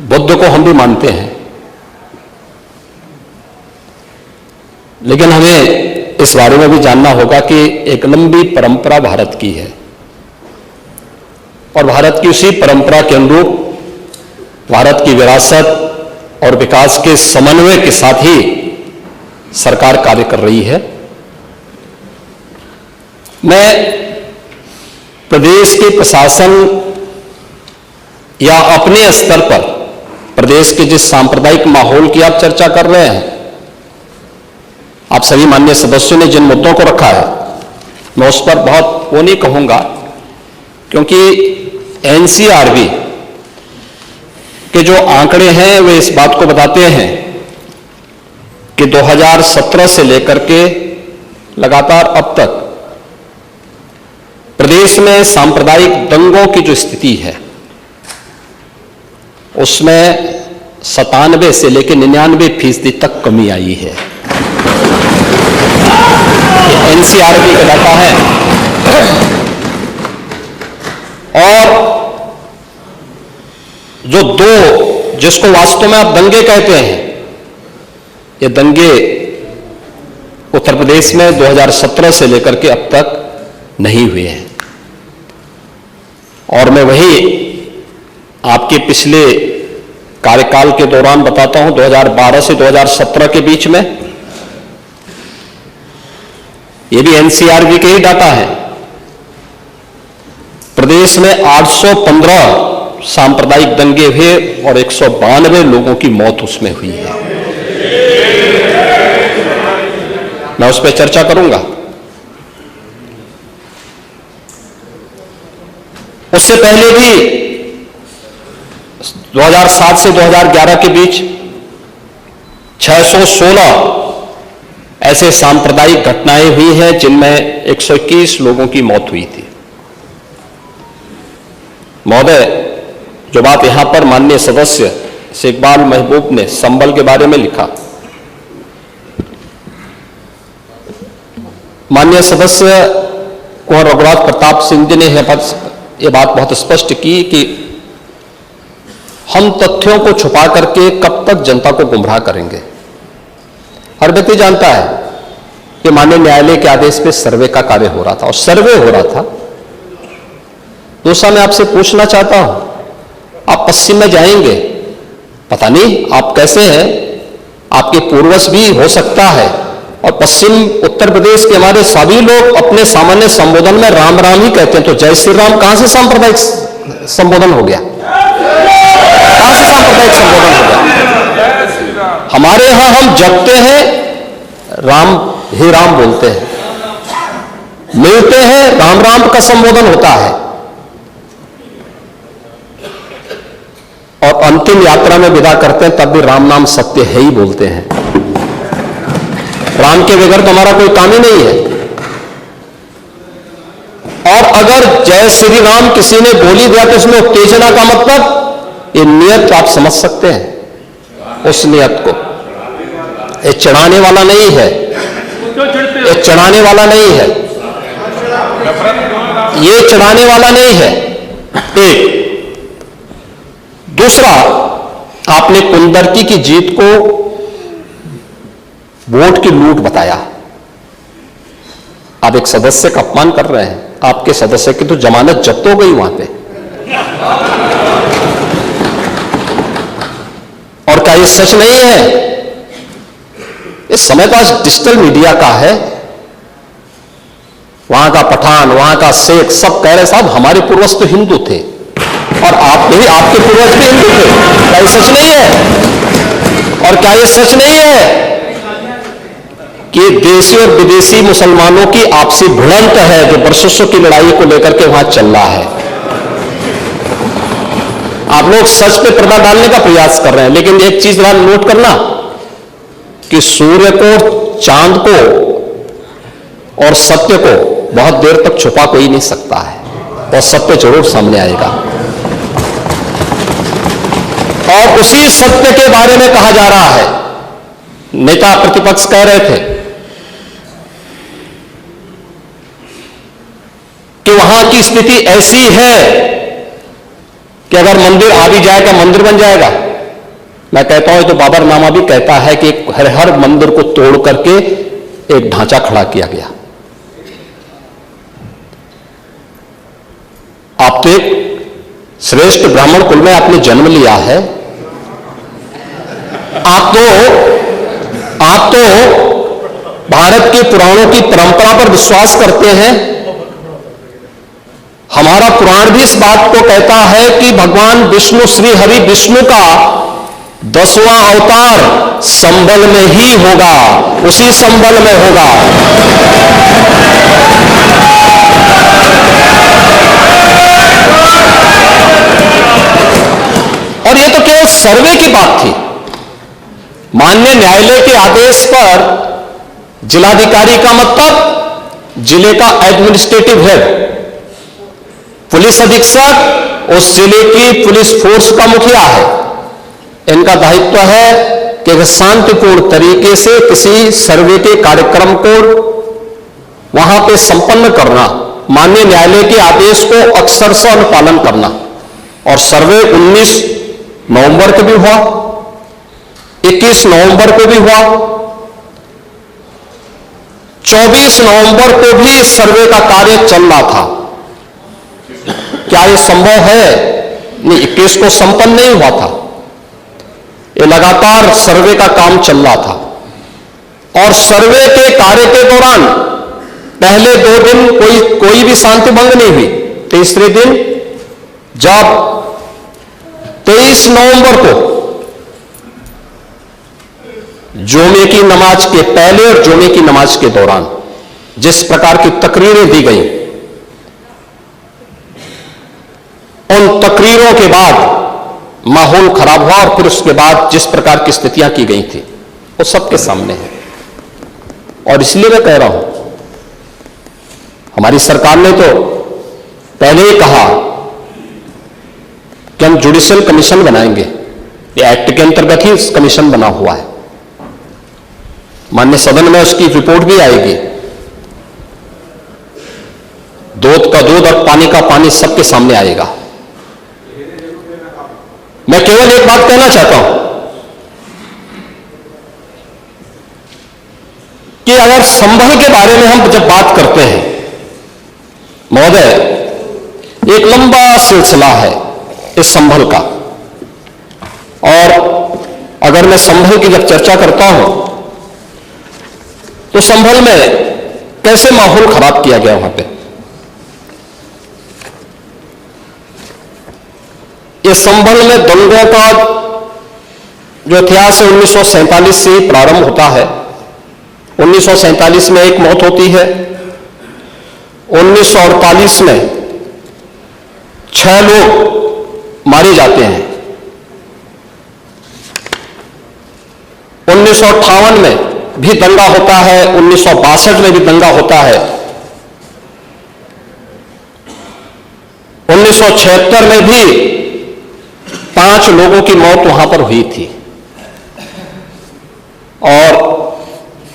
बुद्ध को हम भी मानते हैं, लेकिन हमें इस बारे में भी जानना होगा कि एक लंबी परंपरा भारत की है और भारत की उसी परंपरा के अनुरूप भारत की विरासत और विकास के समन्वय के साथ ही सरकार कार्य कर रही है। मैं प्रदेश के प्रशासन या अपने स्तर पर प्रदेश के जिस सांप्रदायिक माहौल की आप चर्चा कर रहे हैं, आप सभी माननीय सदस्यों ने जिन मुद्दों को रखा है, मैं उस पर बहुत वो नहीं कहूंगा, क्योंकि एनसीआरबी के जो आंकड़े हैं वे इस बात को बताते हैं कि 2017 से लेकर के लगातार अब तक प्रदेश में सांप्रदायिक दंगों की जो स्थिति है उसमें 97 से लेकर 99% तक कमी आई है। एनसीआरबी का डाटा है। और जो दो जिसको वास्तव में आप दंगे कहते हैं, ये दंगे उत्तर प्रदेश में 2017 से लेकर के अब तक नहीं हुए हैं। और मैं वही आपके पिछले कार्यकाल के दौरान बताता हूं, 2012 से 2017 के बीच में, ये भी एनसीआरबी के ही डाटा है, प्रदेश में 815 सांप्रदायिक दंगे हुए और 192 लोगों की मौत उसमें हुई है। मैं उस पर चर्चा करूंगा। उससे पहले भी 2007 से 2011 के बीच 616 ऐसे सांप्रदायिक घटनाएं हुई हैं जिनमें 121 लोगों की मौत हुई थी। महोदय, जो बात यहां पर माननीय सदस्य शेख इकबाल महबूब ने संबल के बारे में लिखा, माननीय सदस्य कुंवर रघुराज प्रताप सिंह जी ने यह बात बहुत स्पष्ट की कि हम तथ्यों को छुपा करके कब तक जनता को गुमराह करेंगे। हर व्यक्ति जानता है कि माननीय न्यायालय के आदेश पे सर्वे का कार्य हो रहा था और सर्वे हो रहा था। दूसरा, मैं आपसे पूछना चाहता हूं, आप पश्चिम में जाएंगे, पता नहीं आप कैसे हैं, आपके पूर्वज भी हो सकता है, और पश्चिम उत्तर प्रदेश के हमारे सभी लोग अपने सामान्य संबोधन में राम राम ही कहते हैं, तो जय श्री राम कहां से सांप्रदायिक संबोधन हो गया? कहां से सांप्रदायिक संबोधन हो गया? हमारे यहां हम जपते हैं, राम ही राम बोलते हैं, मिलते हैं, राम राम का संबोधन होता है, और अंतिम यात्रा में विदा करते हैं तब भी राम नाम सत्य है ही बोलते हैं। राम के बगैर तो हमारा कोई काम ही नहीं है। और अगर जय श्री राम किसी ने बोली दिया तो उसमें उत्तेजना का मतलब, ये नियत आप समझ सकते हैं उस नियत को। ये चढ़ाने वाला नहीं है, ये चढ़ाने वाला नहीं है, ये चढ़ाने वाला नहीं है। एक दूसरा, आपने कुंदरकी की जीत को वोट की लूट बताया। आप एक सदस्य का अपमान कर रहे हैं। आपके सदस्य की तो जमानत जब्त हो गई वहां पे। और क्या ये सच नहीं है? इस समय तो आज डिजिटल मीडिया का है, वहां का पठान, वहां का शेख सब कह रहे साहब हमारे पूर्वज तो हिंदू थे और आप भी, आपके पूर्वज भी हिंदू थे। क्या ये सच नहीं है? और क्या ये सच नहीं है कि देशी और विदेशी मुसलमानों की आपसी भिड़ंत है जो वर्षों की लड़ाई को लेकर के वहां चल रहा है? आप लोग सच पे पर्दा डालने का प्रयास कर रहे हैं, लेकिन एक चीज जरा नोट करना कि सूर्य को, चांद को और सत्य को बहुत देर तक छुपा कोई नहीं सकता है, और सत्य जरूर सामने आएगा। और उसी सत्य के बारे में कहा जा रहा है। नेता प्रतिपक्ष कह रहे थे कि वहां की स्थिति ऐसी है कि अगर मंदिर आ भी जाएगा, मंदिर बन जाएगा। मैं कहता हूं तो बाबरनामा भी कहता है कि हर मंदिर को तोड़ करके एक ढांचा खड़ा किया गया। आप तो एक श्रेष्ठ ब्राह्मण कुल में आपने जन्म लिया है, आप तो भारत के पुराणों की परंपरा पर विश्वास करते हैं। हमारा पुराण भी इस बात को कहता है कि भगवान विष्णु, श्री हरि विष्णु का 10वां अवतार संबल में ही होगा, उसी संबल में होगा। और यह तो केवल सर्वे की बात थी। माननीय न्यायालय के आदेश पर जिलाधिकारी का मतलब जिले का एडमिनिस्ट्रेटिव हेड, पुलिस अधीक्षक उस जिले की पुलिस फोर्स का मुखिया है। इनका दायित्व है कि शांतिपूर्ण तरीके से किसी सर्वे के कार्यक्रम को वहां पे संपन्न करना, माननीय न्यायालय के आदेश को अक्षरशः अनुपालन करना। और सर्वे 19 नवंबर को भी हुआ, 21 नवंबर को भी हुआ, 24 नवंबर को भी इस सर्वे का कार्य चल रहा था। क्या यह संभव है? नहीं, 21 को संपन्न नहीं हुआ था। ये लगातार सर्वे का काम चल रहा था। और सर्वे के कार्य के दौरान पहले 2 दिन कोई भी शांति भंग नहीं हुई। तीसरे दिन जब 23 नवंबर को जुमे की नमाज के पहले और जुमे की नमाज के दौरान जिस प्रकार की तकरीरें दी गई, उन तकरीरों के बाद माहौल खराब हुआ। और फिर उसके बाद जिस प्रकार की स्थितियां की गई थी वो सबके सामने है। और इसलिए मैं कह रहा हूं, हमारी सरकार ने तो पहले ही कहा कि हम जुडिशियल कमीशन बनाएंगे। ये एक्ट के अंतर्गत ही कमीशन बना हुआ है। माननीय सदन में उसकी रिपोर्ट भी आएगी। दूध का दूध और पानी का पानी सबके सामने आएगा। मैं केवल एक बात कहना चाहता हूं कि अगर संभल के बारे में हम जब बात करते हैं महोदय, एक लंबा सिलसिला है इस संभल का। और अगर मैं संभल की जब चर्चा करता हूं तो संभल में कैसे माहौल खराब किया गया वहां पे। ये संभल में दंगों का जो इतिहास है 1947 से प्रारंभ होता है। 1947 में एक मौत होती है। 1948 में 6 लोग मारे जाते हैं। 1958 में भी दंगा होता है। 1962 में भी दंगा होता है। 1976 में भी 5 लोगों की मौत वहां पर हुई थी। और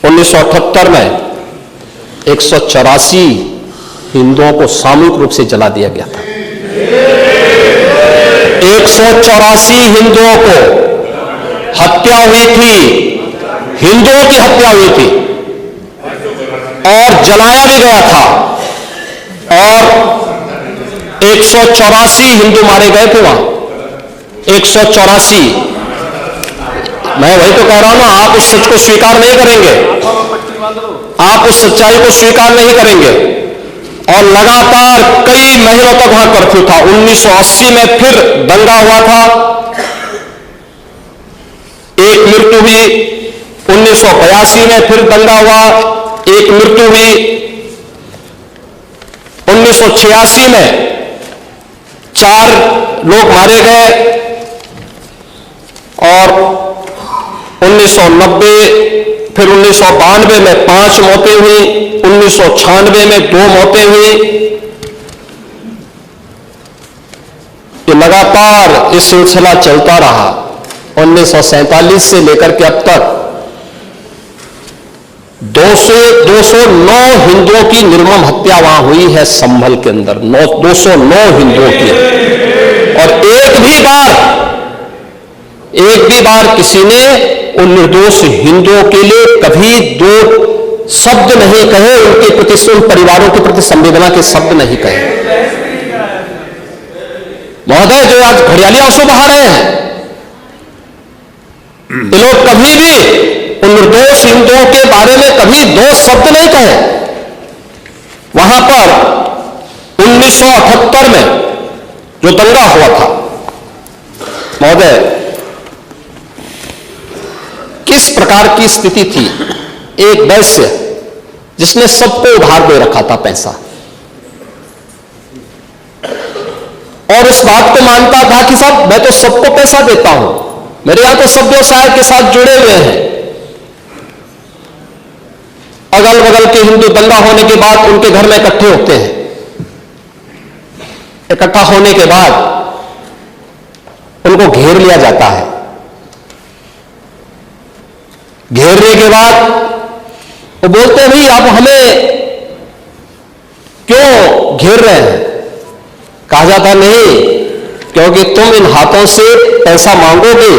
1978 में 184 हिंदुओं को सामूहिक रूप से जला दिया गया था। 184 हिंदुओं को हत्या हुई थी, हिंदुओं की हत्या हुई थी और जलाया भी गया था। और 184 हिंदू मारे गए थे वहां। 184। मैं वही तो कह रहा हूं ना, आप उस सच को स्वीकार नहीं करेंगे, आप उस सच्चाई को स्वीकार नहीं करेंगे। और लगातार कई महीनों तक वहां कर्फ्यू था। 1980 में फिर दंगा हुआ था, एक मृत्यु हुई। 1982 में फिर दंगा हुआ, एक मृत्यु हुई। 1986 में 4 लोग मारे गए। और 1990 फिर 1992 में 5 मौतें हुई। 1996 में 2 मौतें हुई। ये लगातार इस सिलसिला चलता रहा। 1947 से लेकर के अब तक 209 हिंदुओं की निर्मम हत्या वहां हुई है संभल के अंदर। 209 हिंदुओं की। और एक भी बार एक भी बार किसी ने उन निर्दोष हिंदुओं के लिए कभी दो शब्द नहीं कहे, उनके प्रति, उन परिवारों के प्रति संवेदना के शब्द नहीं कहे। महोदय, जो आज घड़ियाली आंसू बहा रहे हैं, ये लोग कभी भी उन निर्दोष हिंदुओं के बारे में कभी दो शब्द नहीं कहे। वहां पर 1978 में जो दंगा हुआ था, महोदय, किस प्रकार की स्थिति थी। एक वैश्य जिसने सबको उधार दे रखा था पैसा, और उस बात को मानता था कि साहब मैं तो सबको पैसा देता हूं, मेरे यहां तो सब व्यवसाय के साथ जुड़े हुए हैं। अगल बगल के हिंदू दंगा होने के बाद उनके घर में इकट्ठे होते हैं। इकट्ठा होने के बाद उनको घेर लिया जाता है। घेरने के बाद वो बोलते हैं, भाई आप हमें क्यों घेर रहे हैं? कहा जाता नहीं, क्योंकि तुम इन हाथों से पैसा मांगोगे,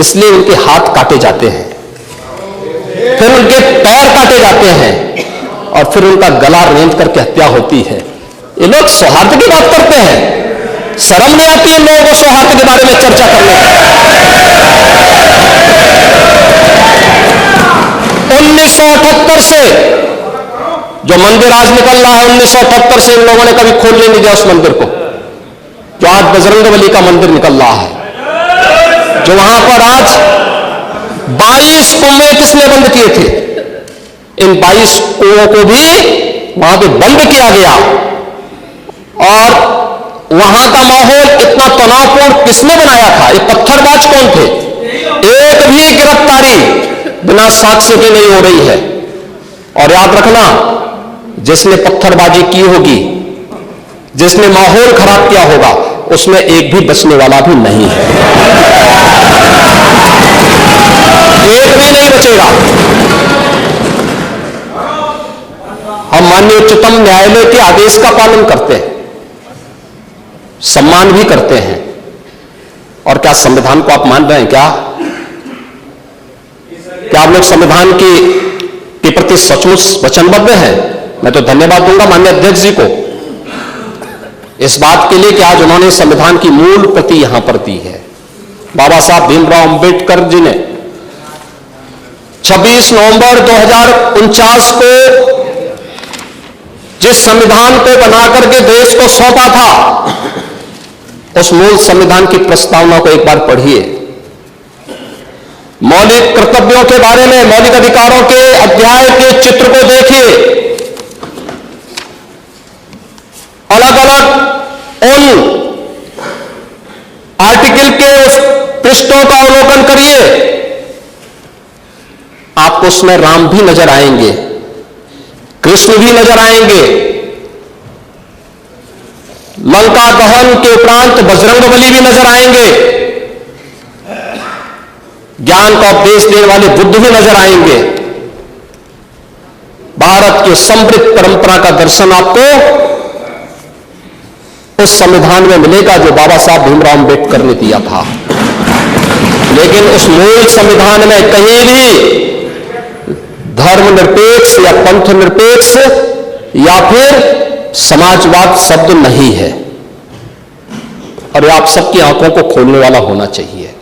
इसलिए उनके हाथ काटे जाते हैं, फिर उनके पैर काटे जाते हैं, और फिर उनका गला रेंच करके हत्या होती है। ये लोग सौहार्द की बात करते हैं, शर्म नहीं आती इन लोगों को सौहार्द के बारे में चर्चा करने की। 1978 से जो मंदिर आज निकल रहा है, 1978 से इन लोगों ने कभी खोलने नहीं दिया उस मंदिर को, जो आज बजरंगबली का मंदिर निकल रहा है, जो वहां पर आज 22 कुएं किसने बंद किए थे? इन 22 कुओं को भी वहां पे बंद किया गया, और वहां का माहौल इतना तनावपूर्ण किसने बनाया था? ये पत्थरबाज कौन थे? एक भी गिरफ्तारी बिना साक्ष्य की नहीं हो रही है। और याद रखना, जिसने पत्थरबाजी की होगी, जिसने माहौल खराब किया होगा, उसमें एक भी बचने वाला भी नहीं है, एक भी नहीं बचेगा। हम माननीय उच्चतम न्यायालय के आदेश का पालन करते हैं, सम्मान भी करते हैं। और क्या संविधान को आप मान रहे हैं? क्या आप लोग संविधान के प्रति सचमुच वचनबद्ध हैं? मैं तो धन्यवाद दूंगा माननीय अध्यक्ष जी को इस बात के लिए कि आज उन्होंने संविधान की मूल प्रति यहां पर दी है। बाबा साहब भीमराव अंबेडकर जी ने 26 नवंबर 2049 को जिस संविधान को बनाकर के देश को सौंपा था, उस मूल संविधान की प्रस्तावना को एक बार पढ़िए। मौलिक कर्तव्यों के बारे में, मौलिक अधिकारों के अध्याय के चित्र को देखिए, अलग अलग उन आर्टिकल के उस पृष्ठों का अवलोकन करिए, आपको उसमें राम भी नजर आएंगे, कृष्ण भी नजर आएंगे, लंका दहन के उपरांत बजरंगबली भी नजर आएंगे, ज्ञान का उपदेश देने वाले बुद्ध भी नजर आएंगे। भारत की समृद्ध परंपरा का दर्शन आपको उस संविधान में मिलेगा जो बाबा साहब भीमराव अंबेडकर ने दिया था। लेकिन उस मूल संविधान में कहीं भी धर्मनिरपेक्ष या पंथ निरपेक्ष या फिर समाजवाद शब्द नहीं है, और ये आप सबकी आंखों को खोलने वाला होना चाहिए।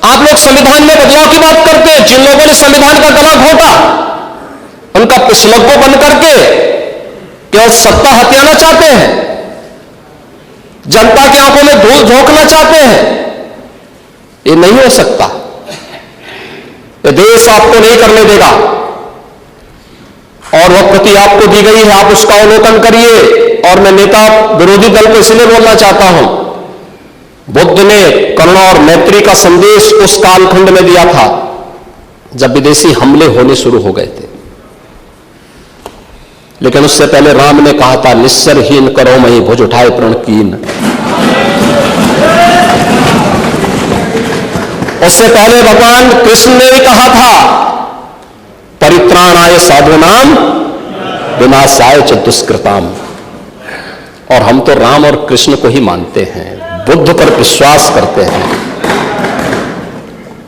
आप लोग संविधान में बदलाव की बात करते हैं। जिन लोगों ने संविधान का गला घोटा, उनका पिछलग्गो बन करके केवल सत्ता हथियाना चाहते हैं, जनता की आंखों में धूल झोंकना चाहते हैं। ये नहीं हो सकता, ये देश आपको नहीं करने देगा। और वह कृति आपको दी गई है, आप उसका अवलोकन करिए। और मैं नेता विरोधी दल को इसलिए बोलना चाहता हूं, बुद्ध ने करुणा और मैत्री का संदेश उस कालखंड में दिया था जब विदेशी हमले होने शुरू हो गए थे। लेकिन उससे पहले राम ने कहा था, निस्सरहीन करो मही भुज उठाए प्रण कीन। उससे पहले भगवान कृष्ण ने भी कहा था, परित्राणाय साधूनाम विनाशाय च दुष्कृताम। और हम तो राम और कृष्ण को ही मानते हैं, बुद्ध पर विश्वास करते हैं,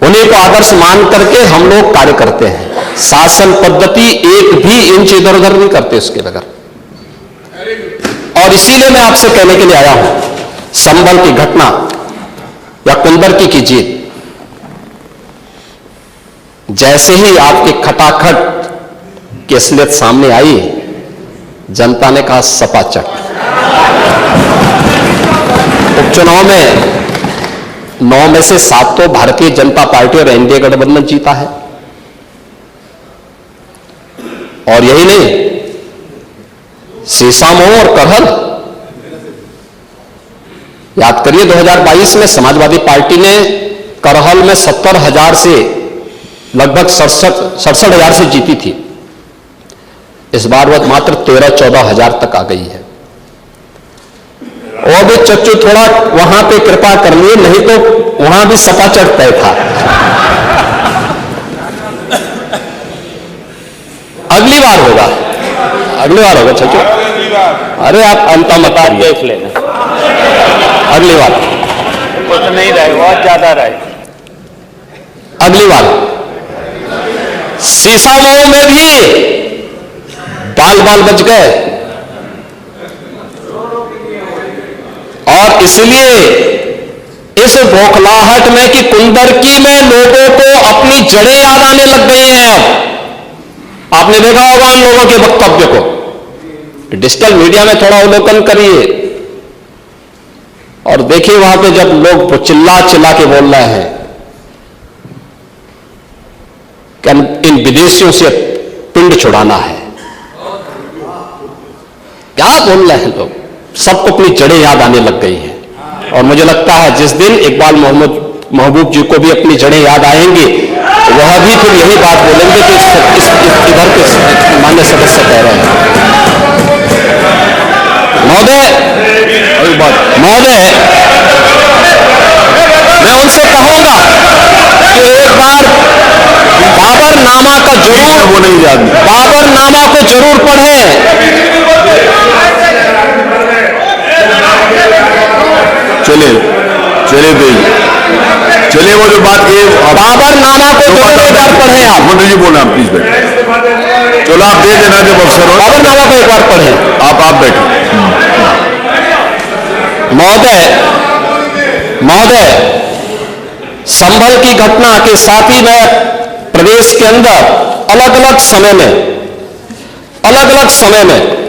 उन्हीं को आदर्श मान करके हम लोग कार्य करते हैं। शासन पद्धति एक भी इंच इधर उधर नहीं करते उसके बगैर। और इसीलिए मैं आपसे कहने के लिए आया हूं, संभल की घटना या कुंदरकी की जीत, जैसे ही आपके खटाखट की असलियत सामने आई, जनता ने कहा सपाचट। उपचुनाव में 9 में से 7 तो भारतीय जनता पार्टी और एनडीए गठबंधन जीता है। और यही नहीं, सीसामऊ और करहल, याद करिए 2022 में समाजवादी पार्टी ने करहल में 70,000 से लगभग 67,000 से जीती थी। इस बार वह मात्र 13-14,000 तक आ गई है। और भी चच्चू थोड़ा वहां पे कृपा कर लिए, नहीं तो वहां भी सपाचट तय था। अगली बार होगा, अगली बार होगा चच्चू। अरे आप अंता मत देख लेना, अगली बार कुछ नहीं रहे, बहुत ज्यादा रहे। अगली बार सीसामऊ में भी बाल बाल बच गए। और इसलिए इस बौखलाहट में कि कुंदरकी में लोगों को अपनी जड़ें याद आने लग गई हैं। अब आपने देखा होगा उन लोगों के वक्तव्य को, डिजिटल मीडिया में थोड़ा अवलोकन करिए और देखिए वहां पे जब लोग चिल्ला चिल्ला के बोल रहे हैं कि इन विदेशियों से पिंड छुड़ाना है, क्या बोल रहे हैं लोग, सबको अपनी जड़ें याद आने लग गई हैं। और मुझे लगता है जिस दिन इकबाल महबूब जी को भी अपनी जड़ें याद आएंगी, वह भी फिर यही बात बोलेंगे कि इधर के मान्य सदस्य कह रहे हैं। महोदय, मैं उनसे कहूंगा कि एक बार बाबरनामा का जरूर बाबरनामा को जरूर पढ़ें। चलिए वो जो बात की बाबरनामा को जरूर एक बार पढ़ें आप। मंत्री जी बोलना प्लीज बैठे। चलो आप दे देना जब अवसर हो। बाबरनामा को एक बार पढ़ें आप बैठे। महोदय, संभल की घटना के साथ ही मैं प्रदेश के अंदर अलग अलग समय में